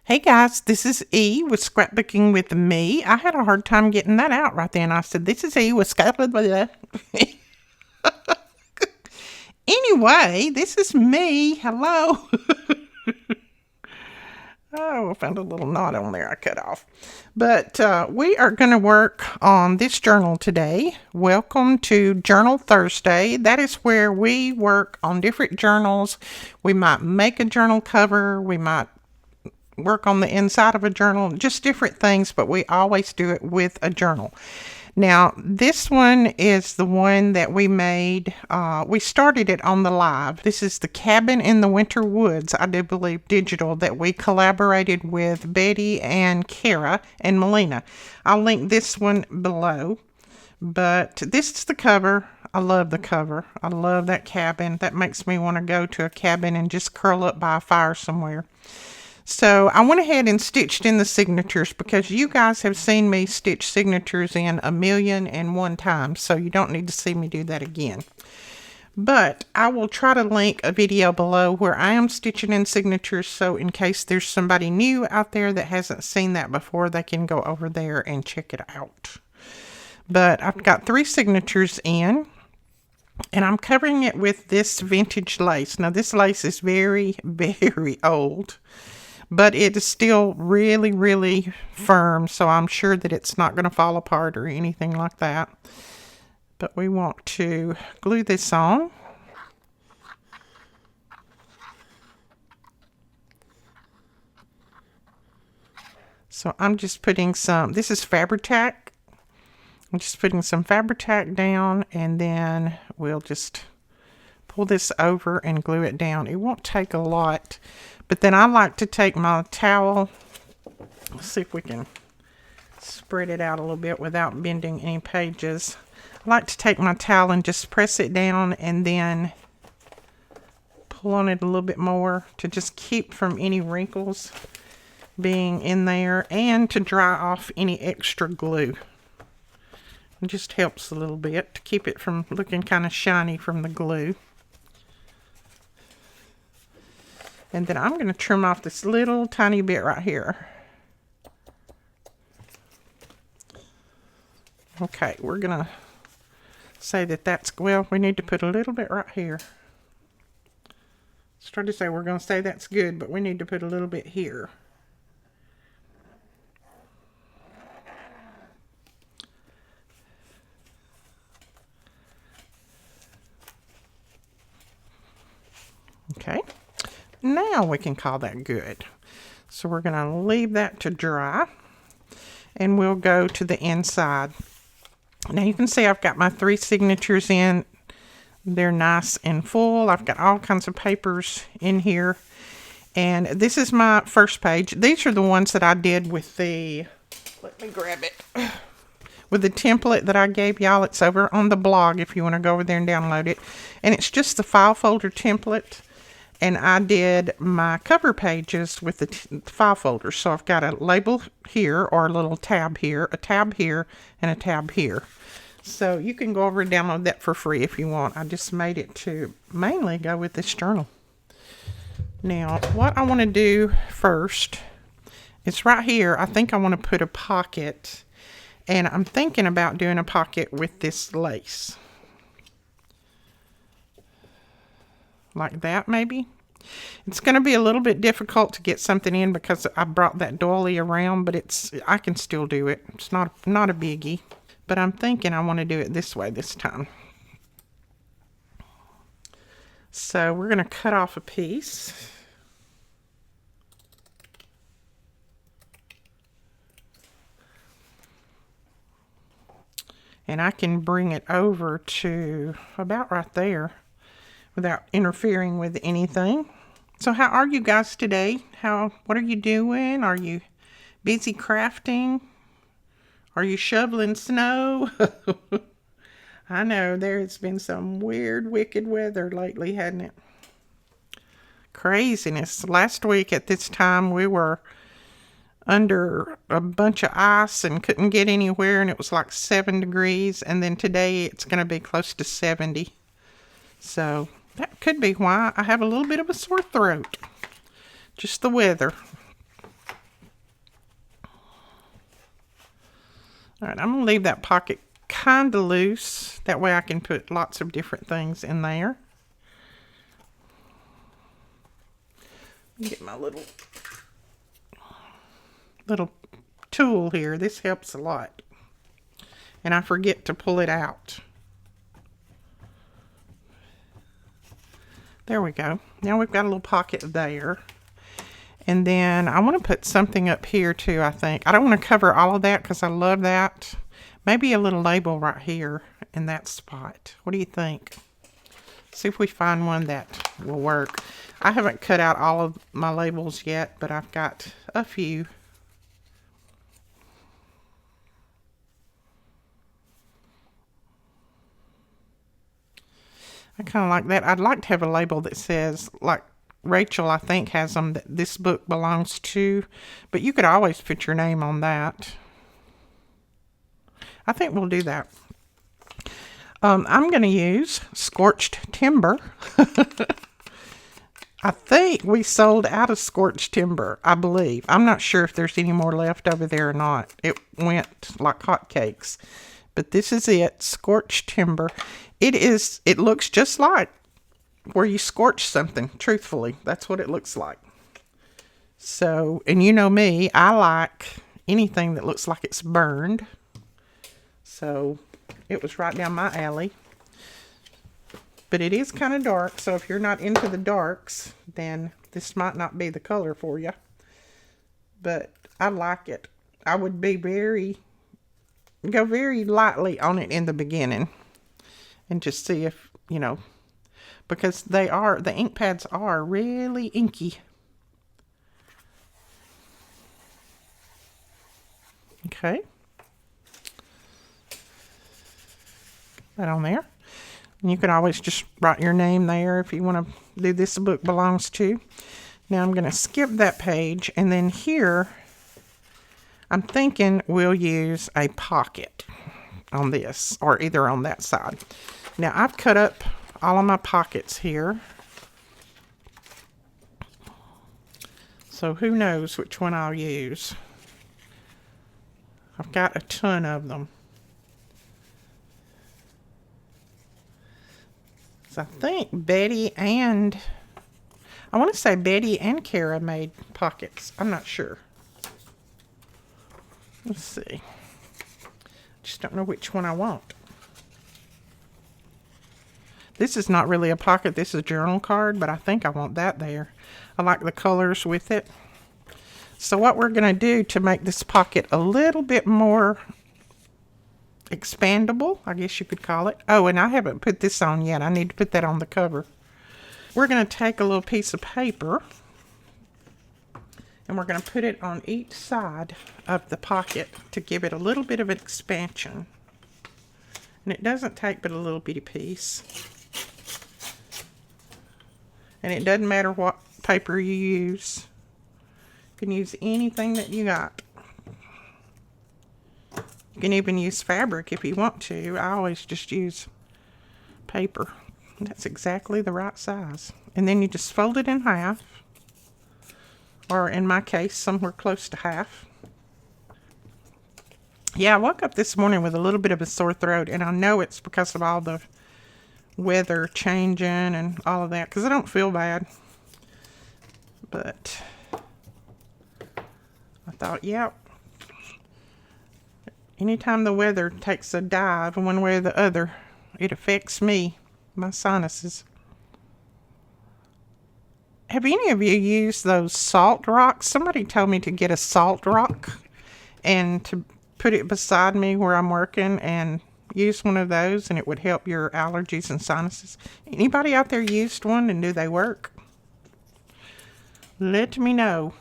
Hey guys, this is E with Scrapbooking with Me. I had a hard time getting that out right then. I said, this is E with Scrapbooking. Anyway, this is me. Hello. Oh, I found a little knot on there I cut off. But we are going to work on this journal today. Welcome to Journal Thursday. That is where we work on different journals. We might make a journal cover. We might work on the inside of a journal, just different things, but we always do it with a journal. Now, this one is the one that we made. We started it on the live. This is the Cabin in the Winter Woods, I do believe, digital, that we collaborated with Betty and Kara and Melina. I'll link this one below. But this is the cover. I love the cover. I love that cabin. That makes me want to go to a cabin and just curl up by a fire somewhere. So I went ahead and stitched in the signatures because you guys have seen me stitch signatures in 1,000,001 times, so you don't need to see me do that again. But I will try to link a video below where I am stitching in signatures, so in case there's somebody new out there that hasn't seen that before, they can go over there and check it out. But I've got 3 signatures in, and I'm covering it with this vintage lace. Now this lace is very, very old, but it is still really, really firm, so I'm sure that it's not going to fall apart or anything like that. But we want to glue this on. So I'm just putting some, this is Fabri-Tac. I'm just putting some Fabri-Tac down, and then we'll just pull this over and glue it down. It won't take a lot. But then I like to take my towel, let's see if we can spread it out a little bit without bending any pages. I like to take my towel and just press it down and then pull on it a little bit more to just keep from any wrinkles being in there and to dry off any extra glue. It just helps a little bit to keep it from looking kind of shiny from the glue. And then I'm going to trim off this little tiny bit right here. Okay, we're going to say that that's, well, we need to put a little bit right here. I was trying to say we're going to say that's good, but we need to put a little bit here. Okay. Now we can call that good. So we're going to leave that to dry, and we'll go to the inside. Now you can see I've got my 3 signatures in. They're nice and full. I've got all kinds of papers in here. And this is my first page. These are the ones that I did with the, let me grab it, with the template that I gave y'all. It's over on the blog if you want to go over there and download it. And it's just the file folder template. And I did my cover pages with the file folders. So I've got a label here, or a little tab here, a tab here, and a tab here. So you can go over and download that for free if you want. I just made it to mainly go with this journal. Now, what I want to do first, it's right here. I think I want to put a pocket. And I'm thinking about doing a pocket with this lace. Like that, maybe. It's going to be a little bit difficult to get something in because I brought that doily around, but I can still do it. It's not a biggie, but I'm thinking I want to do it this way this time. So we're going to cut off a piece. And I can bring it over to about right there, without interfering with anything. So how are you guys today? What are you doing? Are you busy crafting? Are you shoveling snow? I know there has been some weird, wicked weather lately, hasn't it? Craziness. Last week at this time we were under a bunch of ice and couldn't get anywhere, and it was like 7 degrees, and then today it's going to be close to 70. So that could be why I have a little bit of a sore throat. Just the weather. All right, I'm going to leave that pocket kind of loose. That way I can put lots of different things in there. Get my little tool here. This helps a lot. And I forget to pull it out. There we go. Now we've got a little pocket there. And then I want to put something up here too, I think. I don't want to cover all of that because I love that. Maybe a little label right here in that spot. What do you think? See if we find one that will work. I haven't cut out all of my labels yet, but I've got a few. I kind of like that. I'd like to have a label that says, like Rachel, I think, has them that this book belongs to, but you could always put your name on that. I think we'll do that. I'm going to use Scorched Timber. I think we sold out of Scorched Timber, I believe. I'm not sure if there's any more left over there or not. It went like hotcakes. But this is it, Scorched Timber. It looks just like where you scorch something, truthfully. That's what it looks like. So, and you know me, I like anything that looks like it's burned. So, it was right down my alley. But it is kind of dark, so if you're not into the darks, then this might not be the color for you. But I like it. I would be go very lightly on it in the beginning. And just see if, you know, because the ink pads are really inky. Okay. That on there. And you can always just write your name there if you want to do this book belongs to. Now I'm going to skip that page, and then here I'm thinking we'll use a pocket on this, or either on that side. Now I've cut up all of my pockets here. So who knows which one I'll use. I've got a ton of them. So I think I want to say Betty and Kara made pockets. I'm not sure. Let's see. Just don't know which one I want. This is not really a pocket. This is a journal card, but I think I want that there. I like the colors with it. So what we're going to do to make this pocket a little bit more expandable, I guess you could call it. Oh, and I haven't put this on yet. I need to put that on the cover. We're going to take a little piece of paper and we're going to put it on each side of the pocket to give it a little bit of an expansion. And it doesn't take but a little bitty piece. And it doesn't matter what paper you use. You can use anything that you got. You can even use fabric if you want to. I always just use paper. And that's exactly the right size. And then you just fold it in half. Or in my case, somewhere close to half. Yeah, I woke up this morning with a little bit of a sore throat. And I know it's because of all the weather changing and all of that. Because I don't feel bad. But I thought, yep. Anytime the weather takes a dive one way or the other, it affects me, my sinuses. Have any of you used those salt rocks? Somebody told me to get a salt rock and to put it beside me where I'm working and use one of those, and it would help your allergies and sinuses. Anybody out there used one, and do they work? Let me know.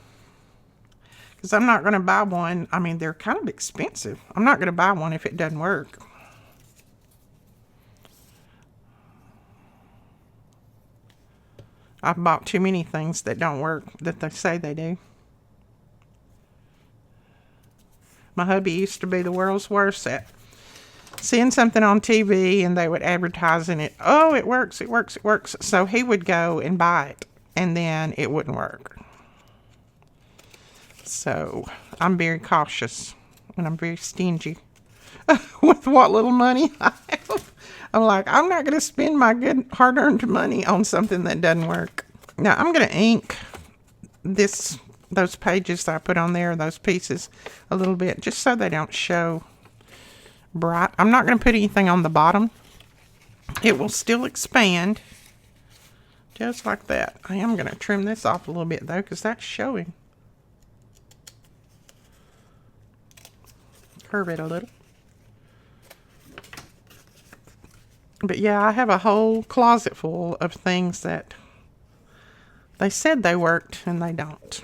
Because I'm not going to buy one. I mean, they're kind of expensive. I'm not going to buy one if it doesn't work. I've bought too many things that don't work that they say they do. My hubby used to be the world's worst at seeing something on TV and they would advertise in it. Oh, it works, it works, it works. So he would go and buy it and then it wouldn't work. So I'm very cautious and I'm very stingy. with what little money I have. I'm like, I'm not going to spend my good hard-earned money on something that doesn't work. Now, I'm going to ink those pages that I put on there, those pieces, a little bit, just so they don't show bright. I'm not going to put anything on the bottom. It will still expand, just like that. I am going to trim this off a little bit, though, because that's showing. Curve it a little. But yeah, I have a whole closet full of things that they said they worked and they don't.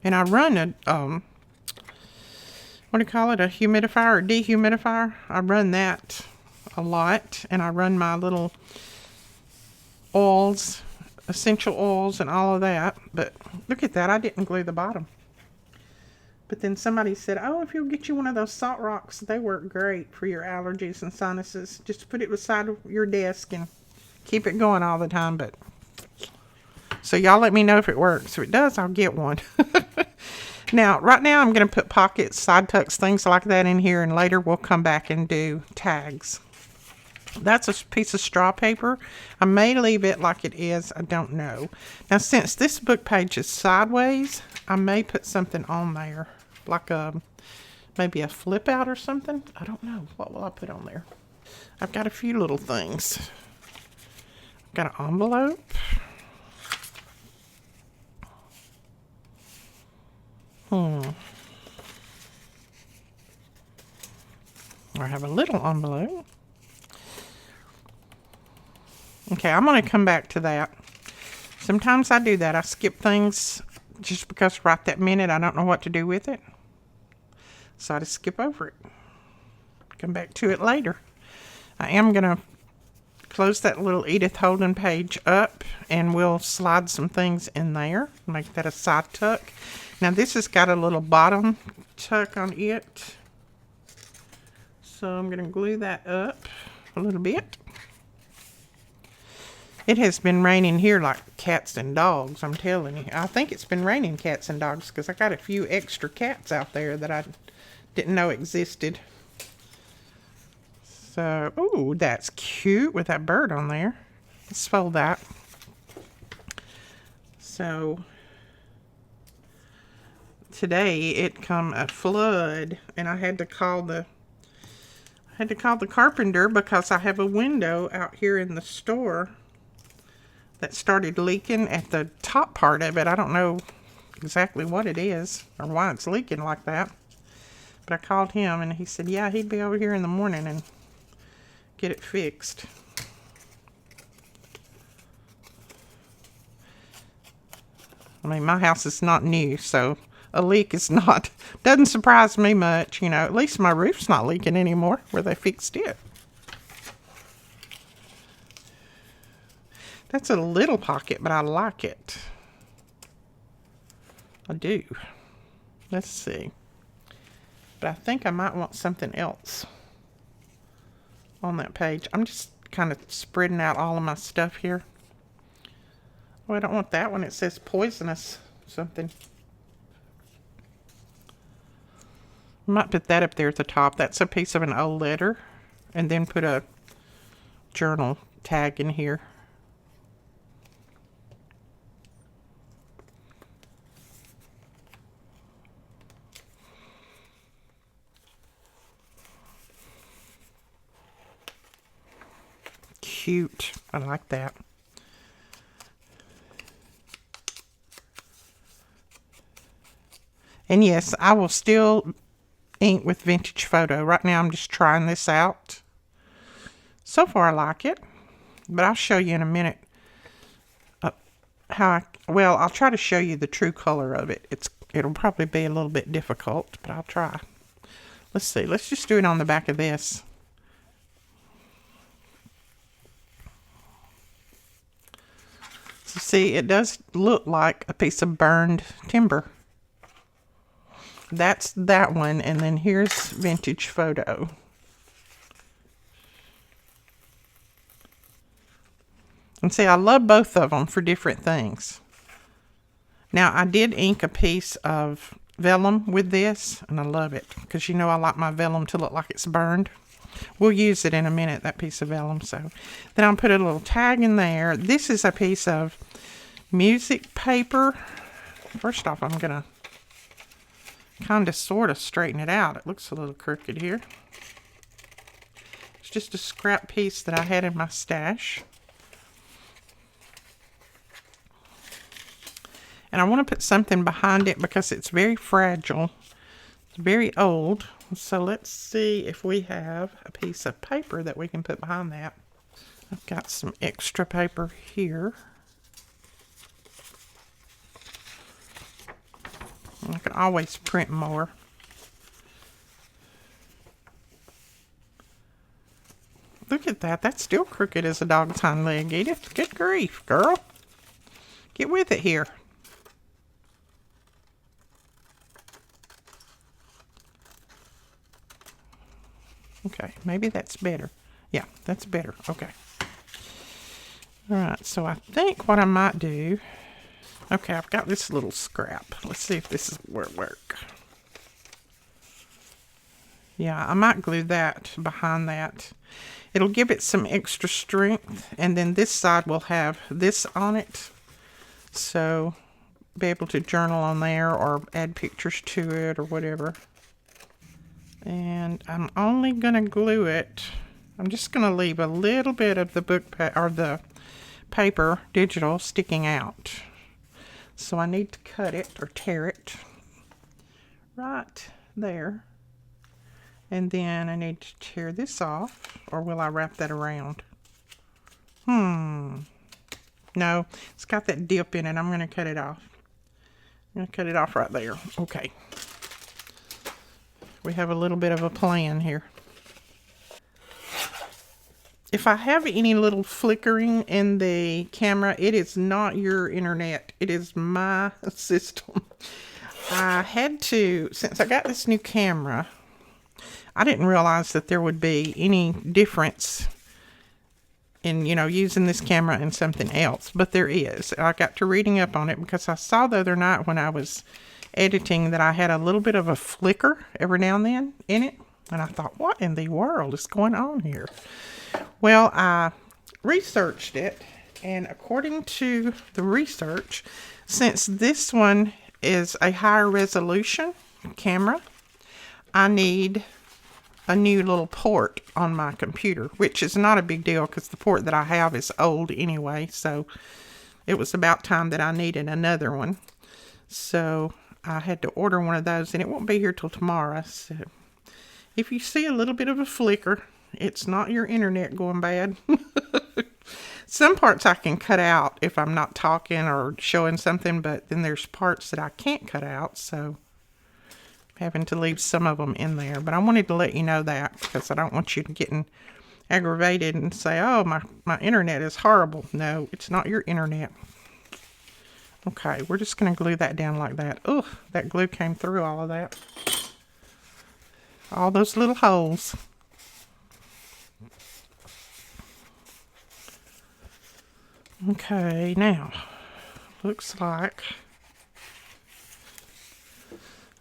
And I run a, what do you call it, a humidifier or dehumidifier. I run that a lot, and I run my little oils, essential oils and all of that. But look at that, I didn't glue the bottom. But then somebody said, oh, if you'll get you one of those salt rocks, they work great for your allergies and sinuses. Just put it beside your desk and keep it going all the time. But so y'all let me know if it works. If it does, I'll get one. Now, right now I'm going to put pockets, side tucks, things like that in here, and later we'll come back and do tags. That's a piece of straw paper. I may leave it like it is. I don't know. Now, since this book page is sideways, I may put something on there, like maybe a flip out or something. I don't know. What will I put on there? I've got a few little things. I've got an envelope. I have a little envelope. Okay, I'm going to come back to that. Sometimes I do that. I skip things just because right that minute I don't know what to do with it. So I just skip over it. Come back to it later. I am going to close that little Edith Holden page up, and we'll slide some things in there. Make that a side tuck. Now this has got a little bottom tuck on it. So I'm going to glue that up a little bit. It has been raining here like cats and dogs, I'm telling you. I think it's been raining cats and dogs because I got a few extra cats out there that I didn't know existed. So, ooh, that's cute with that bird on there. Let's fold that. So, today it come a flood, and I had to call the carpenter because I have a window out here in the store that started leaking at the top part of it. I don't know exactly what it is or why it's leaking like that. But I called him and he said, yeah, he'd be over here in the morning and get it fixed. I mean, my house is not new, so a leak doesn't surprise me much. You know, at least my roof's not leaking anymore where they fixed it. That's a little pocket, but I like it. I do. Let's see. But I think I might want something else on that page. I'm just kind of spreading out all of my stuff here. Oh, I don't want that one. It says poisonous something. I might put that up there at the top. That's a piece of an old letter. And then put a journal tag in here. Cute. I like that. And yes, I will still ink with Vintage Photo. Right now I'm just trying this out. So far I like it, but I'll show you in a minute I'll try to show you the true color of it. It'll probably be a little bit difficult, but I'll try. Let's see. Let's just do it on the back of this. So see, it does look like a piece of burned timber. That's that one, and then here's Vintage Photo. And see, I love both of them for different things. Now, I did ink a piece of vellum with this, and I love it because you know I like my vellum to look like it's burned. We'll use it in a minute, that piece of vellum. So then I'll put a little tag in there. This is a piece of music paper. First off, I'm gonna kind of sort of straighten it out. It looks a little crooked here. It's just a scrap piece that I had in my stash. And I want to put something behind it because it's very fragile. It's very old. So let's see if we have a piece of paper that we can put behind that. I've got some extra paper here. I can always print more. Look at that. That's still crooked as a dog's hind leg, Edith. Good grief, girl. Get with it here. Okay, maybe that's better. Yeah, that's better. Okay. All right, so I think what I might do... Okay, I've got this little scrap. Let's see if this will work. Yeah, I might glue that behind that. It'll give it some extra strength, and then this side will have this on it. So, be able to journal on there or add pictures to it or whatever. And I'm only going to glue it. I'm just going to leave a little bit of the the paper digital sticking out. So I need to cut it or tear it right there. And then I need to tear this off, or will I wrap that around? No, it's got that dip in it. I'm going to cut it off. I'm going to cut it off right there. Okay. We have a little bit of a plan here. If I have any little flickering in the camera, it is not your internet. It is my system. I had to, since I got this new camera, I didn't realize that there would be any difference in, using this camera and something else. But there is. I got to reading up on it because I saw the other night when I was editing that I had a little bit of a flicker every now and then in it. And I thought, what in the world is going on here? Well, I researched it, and according to the research, since this one is a higher resolution camera, I need a new little port on my computer, which is not a big deal because the port that I have is old anyway, so it was about time that I needed another one. So I had to order one of those, and it won't be here till tomorrow. So if you see a little bit of a flicker, it's not your internet going bad. Some parts I can cut out if I'm not talking or showing something, but then there's parts that I can't cut out, so I'm having to leave some of them in there. But I wanted to let you know that because I don't want you getting aggravated and say, oh, my internet is horrible. No, it's not your internet. Okay, we're just going to glue that down like that. Ugh, that glue came through all of that. All those little holes. Okay, now, looks like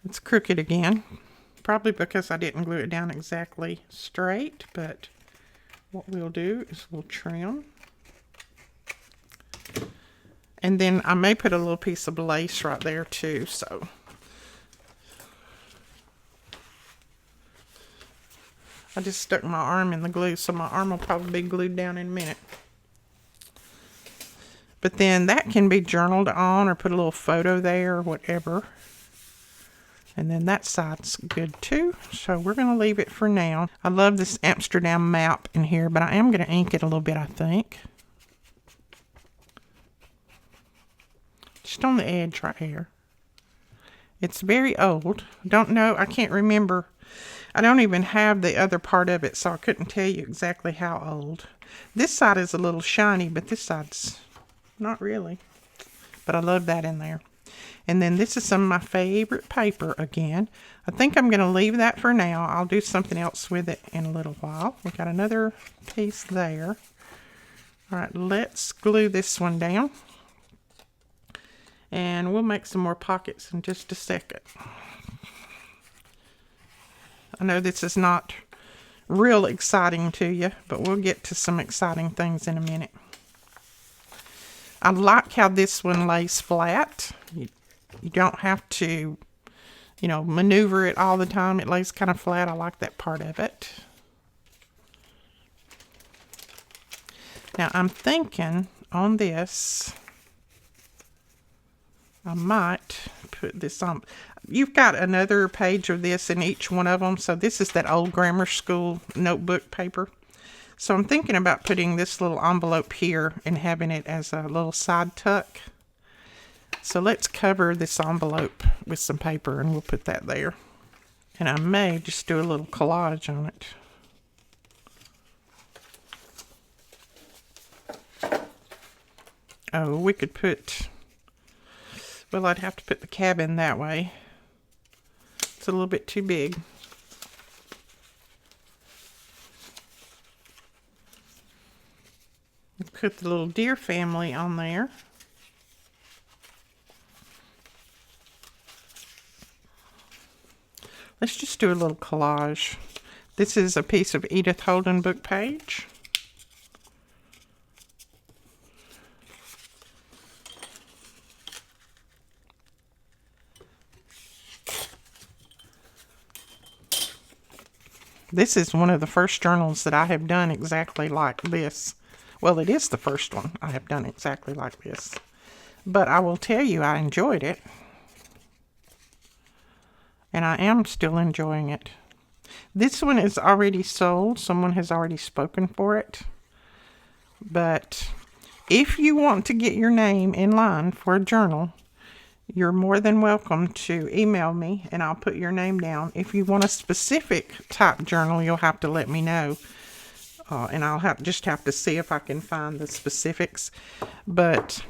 it's crooked again. Probably because I didn't glue it down exactly straight, but what we'll do is we'll trim. And then I may put a little piece of lace right there too, so. I just stuck my arm in the glue, so my arm will probably be glued down in a minute. But then that can be journaled on or put a little photo there or whatever. And then that side's good too. So we're going to leave it for now. I love this Amsterdam map in here, but I am going to ink it a little bit, I think. Just on the edge right here. It's very old. Don't know. I can't remember. I don't even have the other part of it, so I couldn't tell you exactly how old. This side is a little shiny, but this side's not really. But I love that in there. And then this is some of my favorite paper again. I think I'm going to leave that for now. I'll do something else with it in a little while. We've got another piece there. All right, let's glue this one down. And we'll make some more pockets in just a second. I know this is not real exciting to you, but we'll get to some exciting things in a minute. I like how this one lays flat. You don't have to, maneuver it all the time. It lays kind of flat. I like that part of it. Now I'm thinking on this, I might put this on. You've got another page of this in each one of them. So this is that old grammar school notebook paper. So I'm thinking about putting this little envelope here and having it as a little side tuck. So let's cover this envelope with some paper and we'll put that there. And I may just do a little collage on it. Oh, we could put, well, I'd have to put the cabin that way. It's a little bit too big. Put the little deer family on there. Let's just do a little collage. This is a piece of Edith Holden book page. This is one of the first journals that I have done exactly like this. Well, it is the first one I have done exactly like this. But I will tell you, I enjoyed it. And I am still enjoying it. This one is already sold. Someone has already spoken for it. But if you want to get your name in line for a journal, you're more than welcome to email me and I'll put your name down. If you want a specific type journal, you'll have to let me know. And I'll just have to see if I can find the specifics. But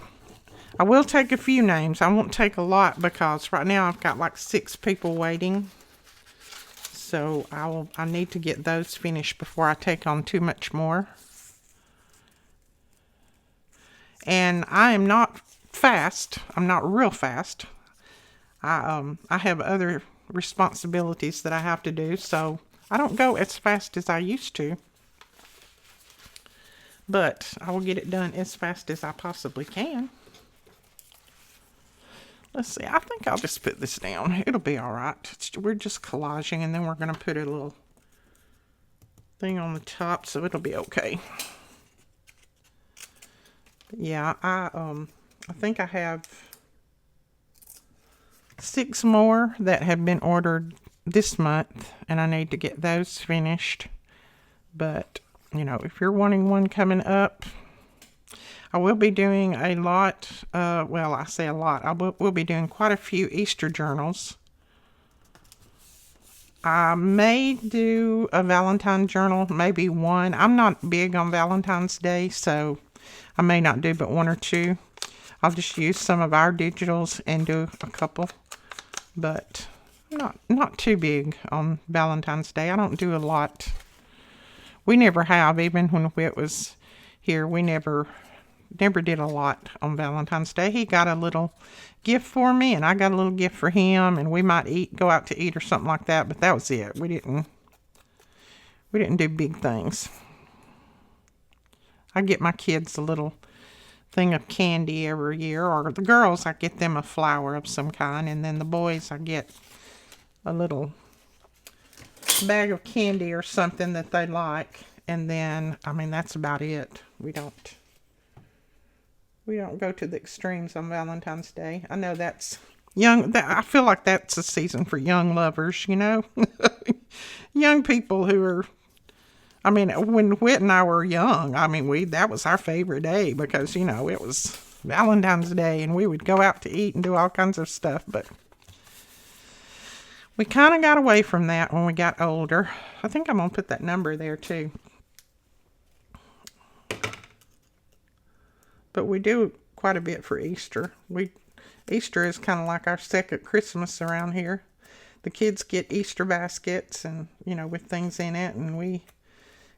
I will take a few names. I won't take a lot because right now I've got like 6 people waiting. So I need to get those finished before I take on too much more. And I am not fast. I'm not real fast. I have other responsibilities that I have to do, so I don't go as fast as I used to. But I will get it done as fast as I possibly can. Let's see. I think I'll just put this down. It'll be all right. We're just collaging, and then we're going to put a little thing on the top, so it'll be okay. Yeah, I think I have 6 more that have been ordered this month, and I need to get those finished. But, if you're wanting one coming up, I will be doing a lot, well, I say a lot, we'll be doing quite a few Easter journals. I may do a Valentine journal, maybe one. I'm not big on Valentine's Day, so I may not do but 1 or 2. I'll just use some of our digitals and do a couple. But I'm not too big on Valentine's Day. I don't do a lot. We never have. Even when Whit was here, we never did a lot on Valentine's Day. He got a little gift for me, and I got a little gift for him, and we might go out to eat or something like that, but that was it. We didn't do big things. I get my kids a little thing of candy every year, or the girls, I get them a flower of some kind, and then the boys, I get a little bag of candy or something that they like, and then, that's about it. We don't go to the extremes on Valentine's Day. I know that's young. I feel like that's a season for young lovers, young people who are, when Whit and I were young, that was our favorite day because, it was Valentine's Day and we would go out to eat and do all kinds of stuff. But we kind of got away from that when we got older. I think I'm going to put that number there too. But we do quite a bit for Easter. Easter is kind of like our second Christmas around here. The kids get Easter baskets and, with things in it, and we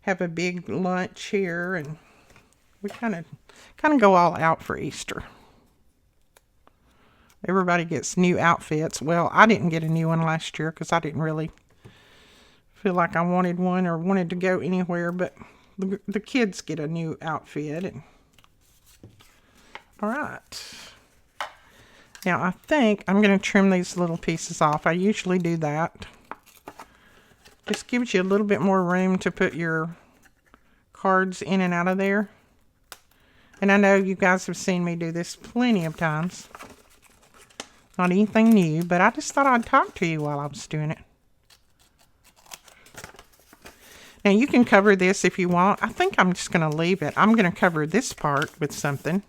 have a big lunch here, and we kind of go all out for Easter. Everybody gets new outfits. Well, I didn't get a new one last year because I didn't really feel like I wanted one or wanted to go anywhere, but the kids get a new outfit. And all right. Now, I think I'm going to trim these little pieces off. I usually do that. Just gives you a little bit more room to put your cards in and out of there. And I know you guys have seen me do this plenty of times. Not anything new, but I just thought I'd talk to you while I was doing it. Now, you can cover this if you want. I think I'm just going to leave it. I'm going to cover this part with something.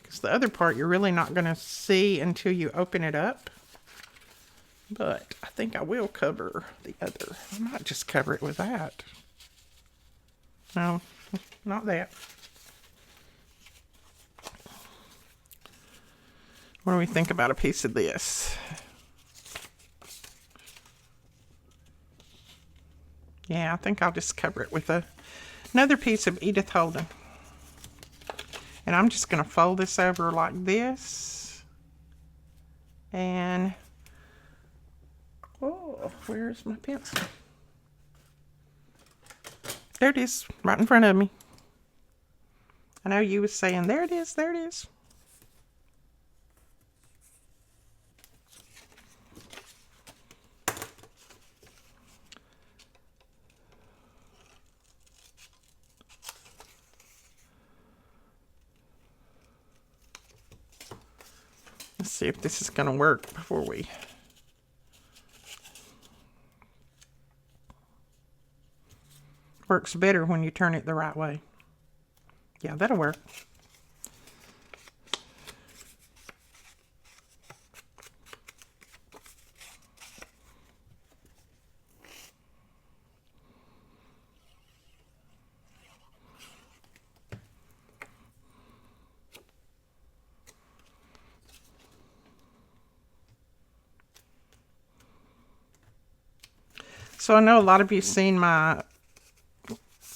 Because the other part you're really not going to see until you open it up. But I think I will cover the other. I might just cover it with that. No, not that. What do we think about a piece of this? Yeah, I think I'll just cover it with another piece of Edith Holden. And I'm just going to fold this over like this. And, oh, where's my pencil? There it is, right in front of me. I know you was saying, there it is, there it is. Let's see if this is going to work before we... Works better when you turn it the right way. Yeah, that'll work. So I know a lot of you seen my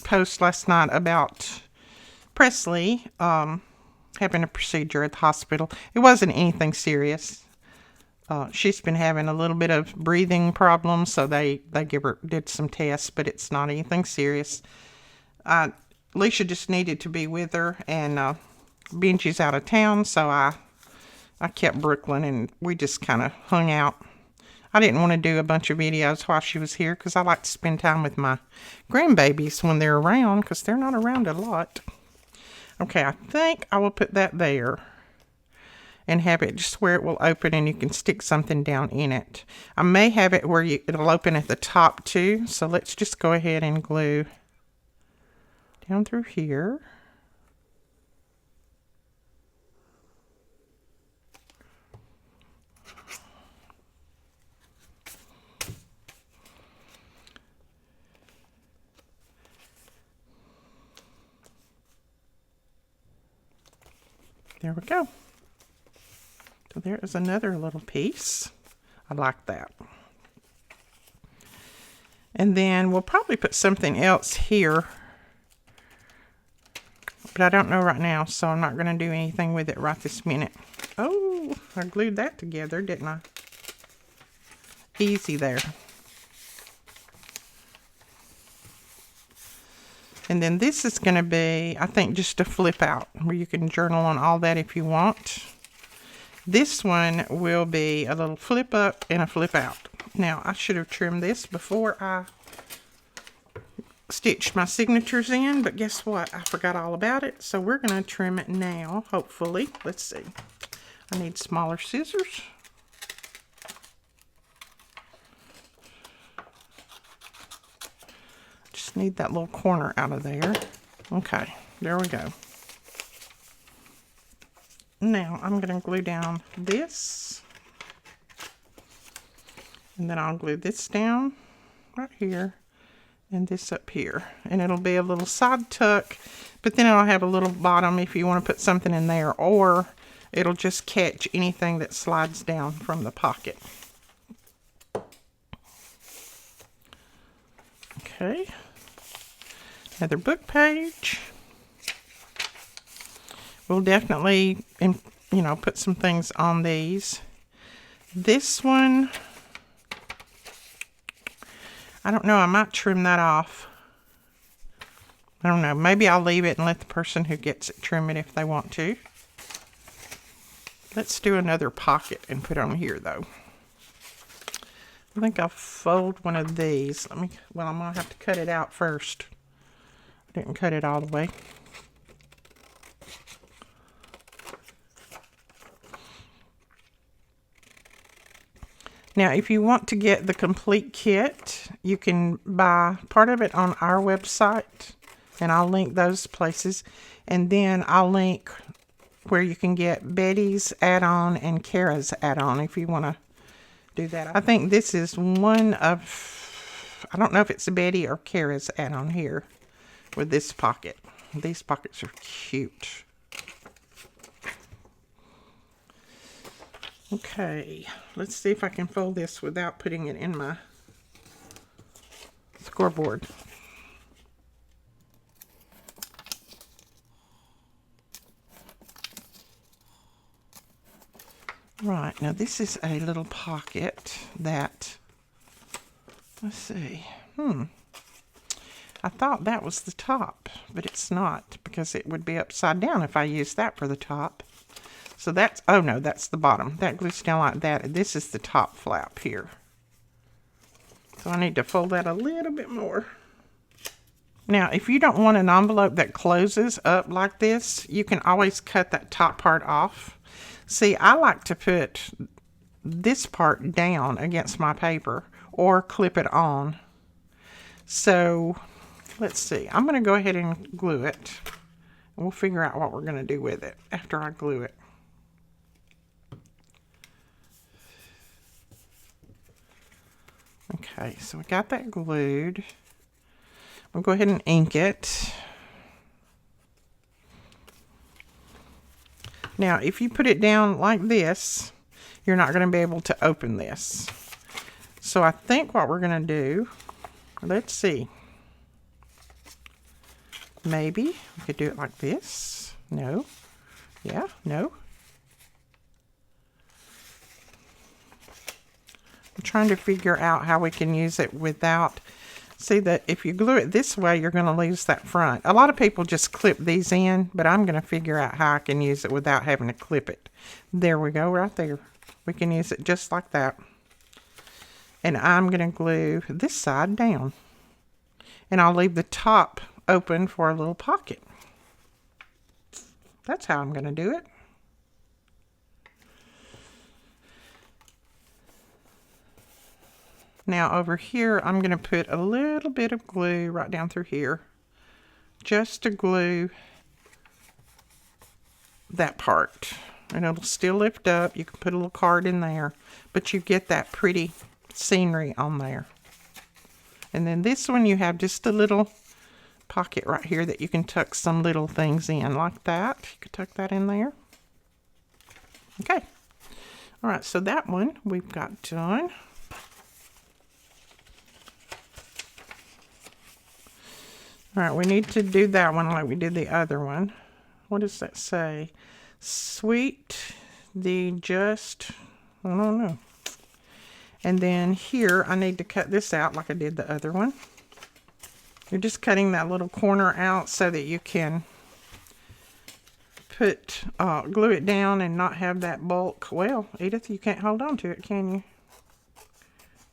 post last night about Presley having a procedure at the hospital. It wasn't anything serious. She's been having a little bit of breathing problems, so they did some tests, but it's not anything serious. Alicia just needed to be with her, and Benji's out of town, so I kept Brooklyn, and we just kind of hung out. I didn't want to do a bunch of videos while she was here because I like to spend time with my grandbabies when they're around because they're not around a lot. Okay, I think I will put that there and have it just where it will open and you can stick something down in it. I may have it where it'll open at the top too, so let's just go ahead and glue down through here. There we go. So there is another little piece. I like that. And then we'll probably put something else here. But I don't know right now, so I'm not going to do anything with it right this minute. Oh, I glued that together, didn't I? Easy there. And then this is going to be, I think, just a flip out where you can journal on all that if you want. This one will be a little flip up and a flip out. Now, I should have trimmed this before I stitched my signatures in, but guess what? I forgot all about it. So we're going to trim it now, hopefully. Let's see. I need smaller scissors. Need that little corner out of there. Okay, there we go. Now I'm going to glue down this, and then I'll glue this down right here and this up here, and it'll be a little side tuck, but then it'll have a little bottom if you want to put something in there, or it'll just catch anything that slides down from the pocket. Okay. Another book page. We'll definitely you know, put some things on these. This one, I don't know, I might trim that off. I don't know, maybe I'll leave it and let the person who gets it trim it if they want to. Let's do another pocket and put on here though. I think I'll fold one of these. Well, I'm gonna have to cut it out first. I didn't cut it all the way. Now, if you want to get the complete kit, you can buy part of it on our website, and I'll link those places. And then I'll link where you can get Betty's add-on and Kara's add-on if you want to do that. I think this is one of, I don't know if it's Betty or Kara's add-on here with this pocket. These pockets are cute. Okay, let's see if I can fold this without putting it in my scoreboard. Right, now this is a little pocket that, let's see, I thought that was the top, but it's not, because it would be upside down if I used that for the top. So that's, oh no, that's the bottom. That glues down like that. This is the top flap here. So I need to fold that a little bit more. Now, if you don't want an envelope that closes up like this, you can always cut that top part off. See, I like to put this part down against my paper or clip it on. So, let's see. I'm going to go ahead and glue it. And we'll figure out what we're going to do with it after I glue it. Okay, so we got that glued. We'll go ahead and ink it. Now, if you put it down like this, you're not going to be able to open this. So I think what we're going to do, let's see. Maybe we could do it like this. No. Yeah, no. I'm trying to figure out how we can use it without, see that if you glue it this way, you're going to lose that front. A lot of people just clip these in, but I'm going to figure out how I can use it without having to clip it. There we go, right there. We can use it just like that. And I'm going to glue this side down. And I'll leave the top open for a little pocket. That's how I'm going to do it. Now over here, I'm going to put a little bit of glue right down through here, just to glue that part. And it'll still lift up. You can put a little card in there, but you get that pretty scenery on there. And then this one, you have just a little pocket right here that you can tuck some little things in like that. You could tuck that in there. Okay. All right, so that one we've got done. All right, we need to do that one like we did the other one. What does that say? Sweet, the just, I don't know. And then here, I need to cut this out like I did the other one. You're just cutting that little corner out so that you can put, glue it down and not have that bulk. Well, Edith, you can't hold on to it, can you?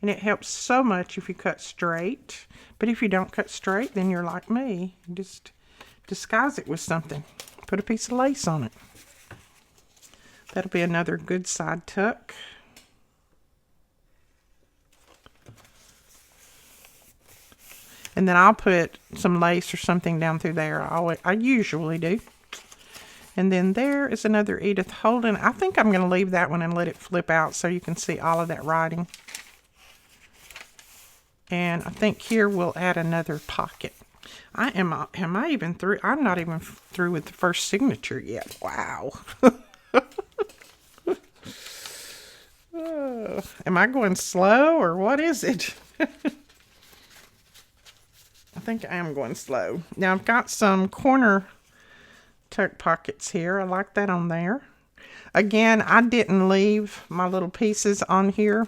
And it helps so much if you cut straight. But if you don't cut straight, then you're like me. You just disguise it with something. Put a piece of lace on it. That'll be another good side tuck. And then I'll put some lace or something down through there. I usually do. And then there is another Edith Holden. I think I'm going to leave that one and let it flip out so you can see all of that writing. And I think here we'll add another pocket. Am I even through? I'm not even through with the first signature yet. Wow. Am I going slow or what is it? I think I am going slow. Now I've got some corner tuck pockets here. I like that on there. Again, I didn't leave my little pieces on here.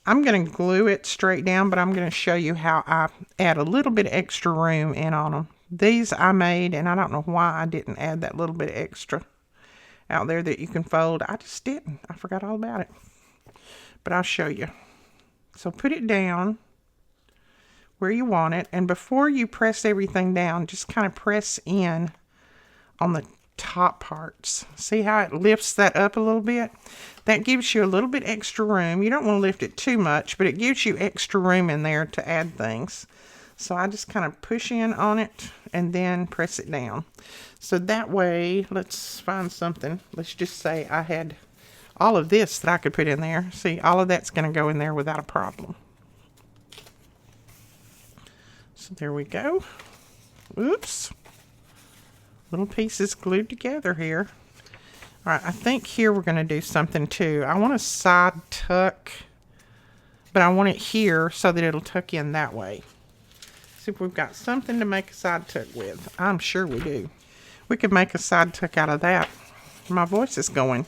I'm going to glue it straight down, but I'm going to show you how I add a little bit of extra room in on them. These I made, and I don't know why I didn't add that little bit extra out there that you can fold. I just didn't. I forgot all about it. But I'll show you. So put it down where you want it, and before you press everything down, just kind of press in on the top parts. See how it lifts that up a little bit? That gives you a little bit extra room. You don't want to lift it too much, but it gives you extra room in there to add things. So I just kind of push in on it and then press it down. So that way, let's find something. Let's just say I had all of this that I could put in there. See, all of that's going to go in there without a problem. So there we go. Oops. Little pieces glued together here. All right, I think here we're going to do something too. I want a side tuck, but I want it here so that it'll tuck in that way. See if we've got something to make a side tuck with. I'm sure we do. We could make a side tuck out of that. My voice is going.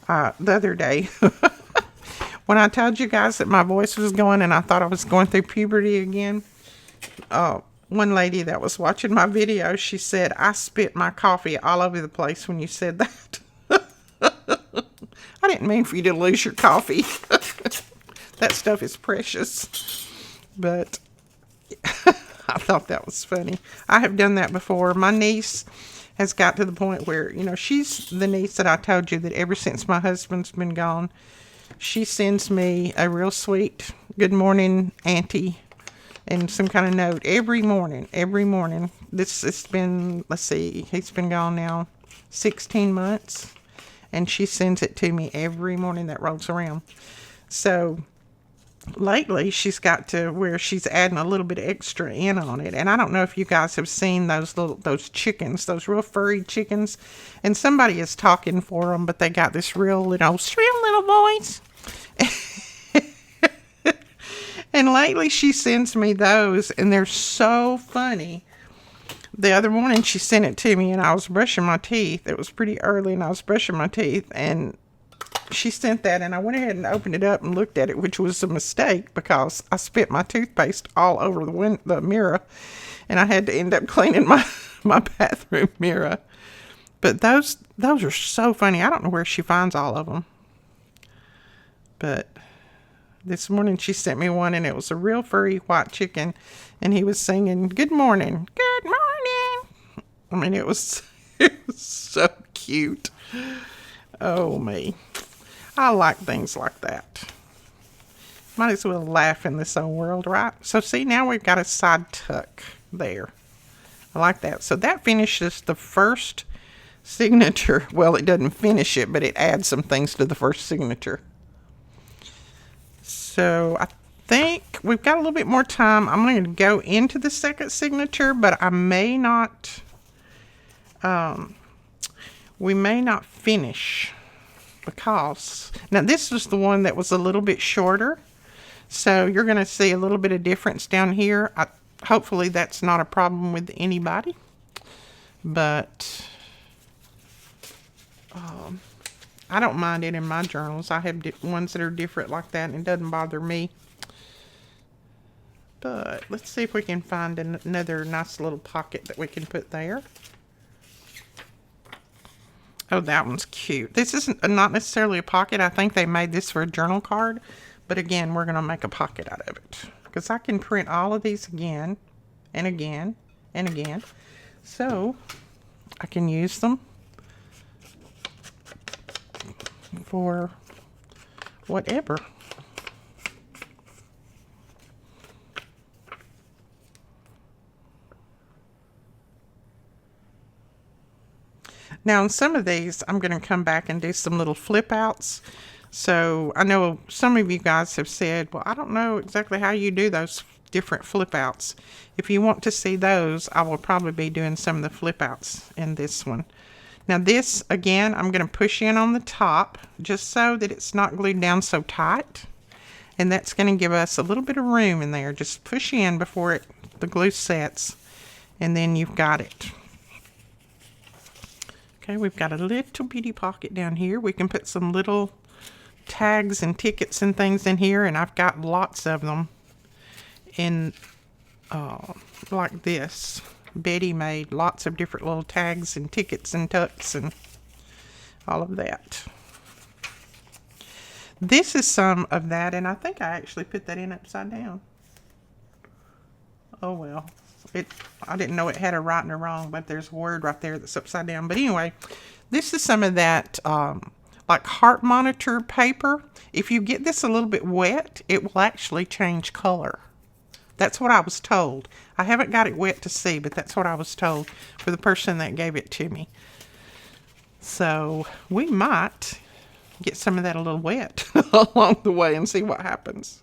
The other day, when I told you guys that my voice was going and I thought I was going through puberty again, one lady that was watching my video, she said, I spit my coffee all over the place when you said that. I didn't mean for you to lose your coffee. That stuff is precious. But I thought that was funny. I have done that before. My niece has got to the point where, you know, she's the niece that I told you that ever since my husband's been gone, she sends me a real sweet good morning, auntie, and some kind of note every morning. It's been, let's see, he's been gone now 16 months, and she sends it to me every morning that rolls around. So lately she's got to where she's adding a little bit extra in on it, and I don't know if you guys have seen those chickens, those real furry chickens, and somebody is talking for them, but they got this real little shrill little voice. And lately she sends me those, and they're so funny. The other morning she sent it to me, and I was brushing my teeth. It was pretty early, and I was brushing my teeth, and she sent that, and I went ahead and opened it up and looked at it, which was a mistake because I spit my toothpaste all over the mirror, and I had to end up cleaning my bathroom mirror. But those are so funny. I don't know where she finds all of them. But this morning she sent me one, and it was a real furry white chicken, and he was singing, "Good morning, good morning." I mean, it was so cute. Oh, me. I like things like that. Might as well laugh in this old world, right? So see, now we've got a side tuck there. I like that. So that finishes the first signature. Well, it doesn't finish it, but it adds some things to the first signature. So I think we've got a little bit more time. I'm going to go into the second signature, but I may not, we may not finish because, now this was the one that was a little bit shorter. So you're going to see a little bit of difference down here. Hopefully that's not a problem with anybody. But I don't mind it in my journals. I have ones that are different like that, and it doesn't bother me. But let's see if we can find another nice little pocket that we can put there. Oh, that one's cute. This isn't not necessarily a pocket. I think they made this for a journal card. But again, we're going to make a pocket out of it. Because I can print all of these again and again and again. So I can use them for whatever. Now, in some of these, I'm going to come back and do some little flip outs. So I know some of you guys have said, well, I don't know exactly how you do those different flip outs. If you want to see those, I will probably be doing some of the flip outs in this one. Now this, again, I'm going to push in on the top just so that it's not glued down so tight. And that's going to give us a little bit of room in there. Just push in before the glue sets. And then you've got it. Okay, we've got a little bitty pocket down here. We can put some little tags and tickets and things in here, and I've got lots of them in like this. Betty made lots of different little tags and tickets and tucks and all of that. This is some of that, and I think I actually put that in upside down. Oh well, I didn't know it had a right and a wrong, but there's a word right there that's upside down. But anyway, this is some of that like heart monitor paper. If you get this a little bit wet, it will actually change color. That's what I was told. I haven't got it wet to see, but that's what I was told for the person that gave it to me. So we might get some of that a little wet along the way and see what happens.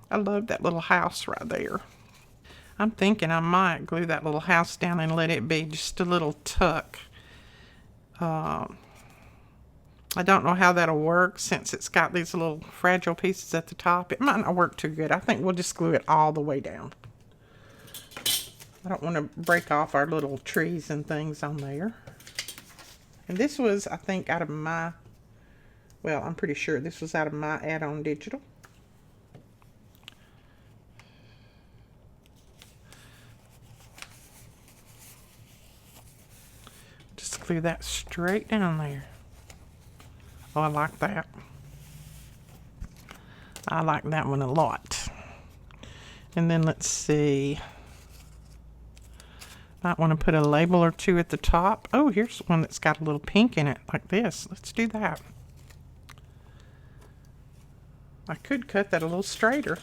I love that little house right there. I'm thinking I might glue that little house down and let it be just a little tuck. I don't know how that'll work since it's got these little fragile pieces at the top. It might not work too good. I think we'll just glue it all the way down. I don't want to break off our little trees and things on there. And this was, I think, out of my, well, I'm pretty sure this was out of my add-on digital. Just glue that straight down there. Oh, I like that. I like that one a lot. And then let's see. Might want to put a label or two at the top. Oh, here's one that's got a little pink in it, like this. Let's do that. I could cut that a little straighter.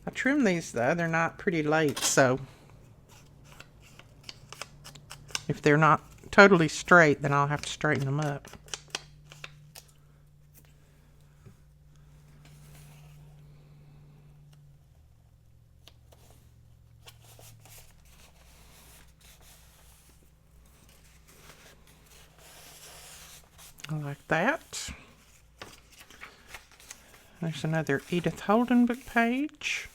I trimmed these the other night pretty late, so if they're not totally straight, then I'll have to straighten them up. I like that. There's another Edith Holden book page.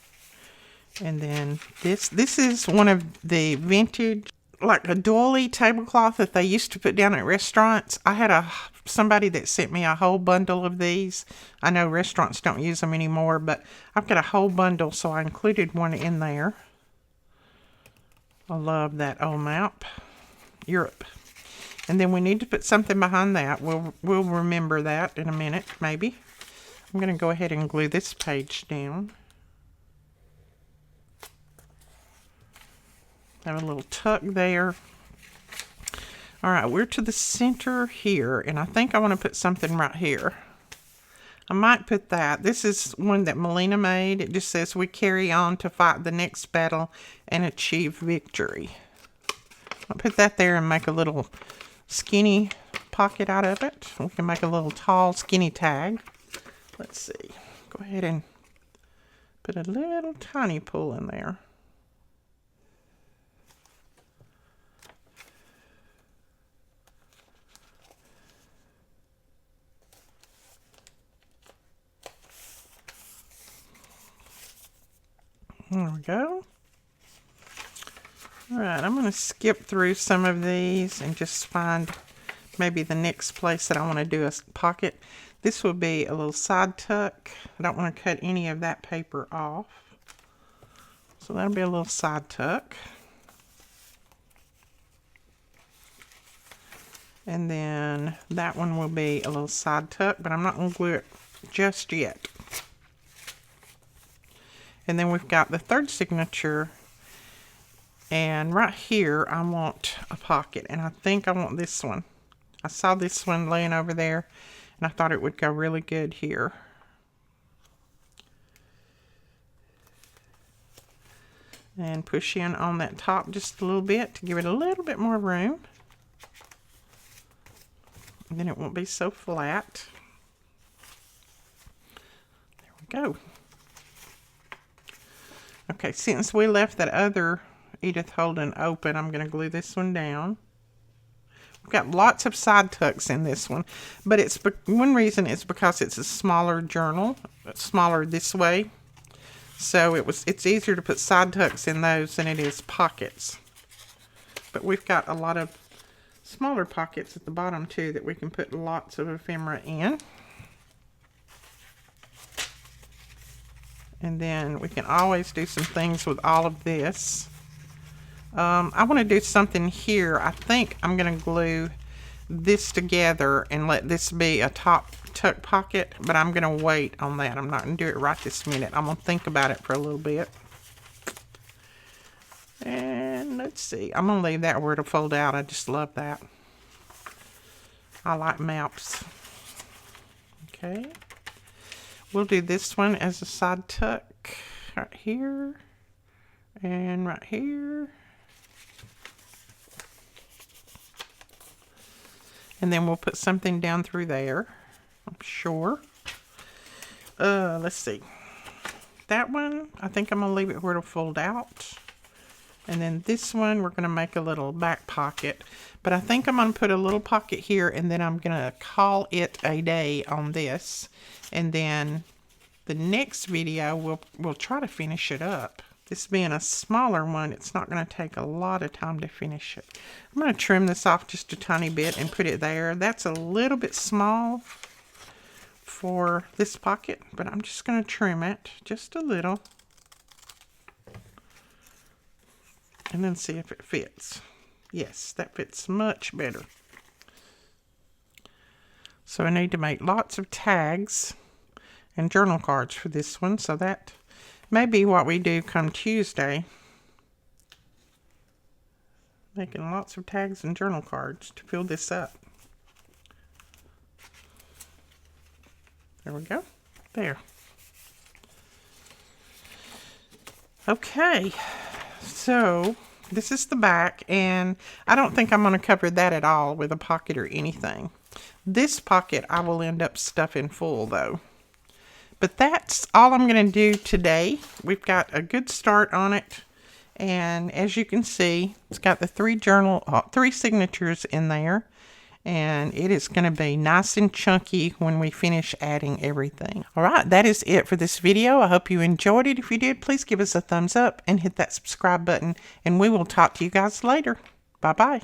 And then this is one of the vintage, like a doily tablecloth that they used to put down at restaurants. I had somebody that sent me a whole bundle of these. I know restaurants don't use them anymore, but I've got a whole bundle, so I included one in there. I love that old map. Europe. And then we need to put something behind that. We'll remember that in a minute, maybe. I'm going to go ahead and glue this page down. Have a little tuck there. All right, we're to the center here, and I think I want to put something right here. I might put that. This is one that Melina made. It just says, "We carry on to fight the next battle and achieve victory." I'll put that there and make a little skinny pocket out of it. We can make a little tall skinny tag. Let's see. Go ahead and put a little tiny pull in there. There we go. All right, I'm going to skip through some of these and just find maybe the next place that I want to do a pocket. This will be a little side tuck. I don't want to cut any of that paper off. So that'll be a little side tuck. And then that one will be a little side tuck, but I'm not going to glue it just yet. And then we've got the third signature. And right here, I want a pocket. And I think I want this one. I saw this one laying over there, and I thought it would go really good here. And push in on that top just a little bit to give it a little bit more room. And then it won't be so flat. There we go. Okay, since we left that other Edith Holden open, I'm going to glue this one down. We've got lots of side tucks in this one, but one reason is because it's a smaller journal. It's smaller this way. So it's easier to put side tucks in those than it is pockets. But we've got a lot of smaller pockets at the bottom too that we can put lots of ephemera in. And then we can always do some things with all of this. I want to do something here. I think I'm going to glue this together and let this be a top tuck pocket, but I'm going to wait on that. I'm not going to do it right this minute. I'm going to think about it for a little bit. And let's see. I'm going to leave that where it'll fold out. I just love that. I like maps. Okay. We'll do this one as a side tuck right here and right here. And then we'll put something down through there, I'm sure. Let's see. That one, I think I'm going to leave it where it'll fold out. And then this one, we're going to make a little back pocket. But I think I'm going to put a little pocket here, and then I'm going to call it a day on this. And then the next video, we'll try to finish it up. This being a smaller one, it's not going to take a lot of time to finish it. I'm going to trim this off just a tiny bit and put it there. That's a little bit small for this pocket, but I'm just going to trim it just a little. And then see if it fits. Yes, that fits much better. So I need to make lots of tags and journal cards for this one, so that may be what we do come Tuesday. Making lots of tags and journal cards to fill this up. There we go. There. Okay. So this is the back, and I don't think I'm going to cover that at all with a pocket or anything. This pocket I will end up stuffing full though. But that's all I'm going to do today. We've got a good start on it. And as you can see, it's got the three signatures in there. And it is going to be nice and chunky when we finish adding everything. All right, that is it for this video. I hope you enjoyed it. If you did, please give us a thumbs up and hit that subscribe button. And we will talk to you guys later. Bye-bye.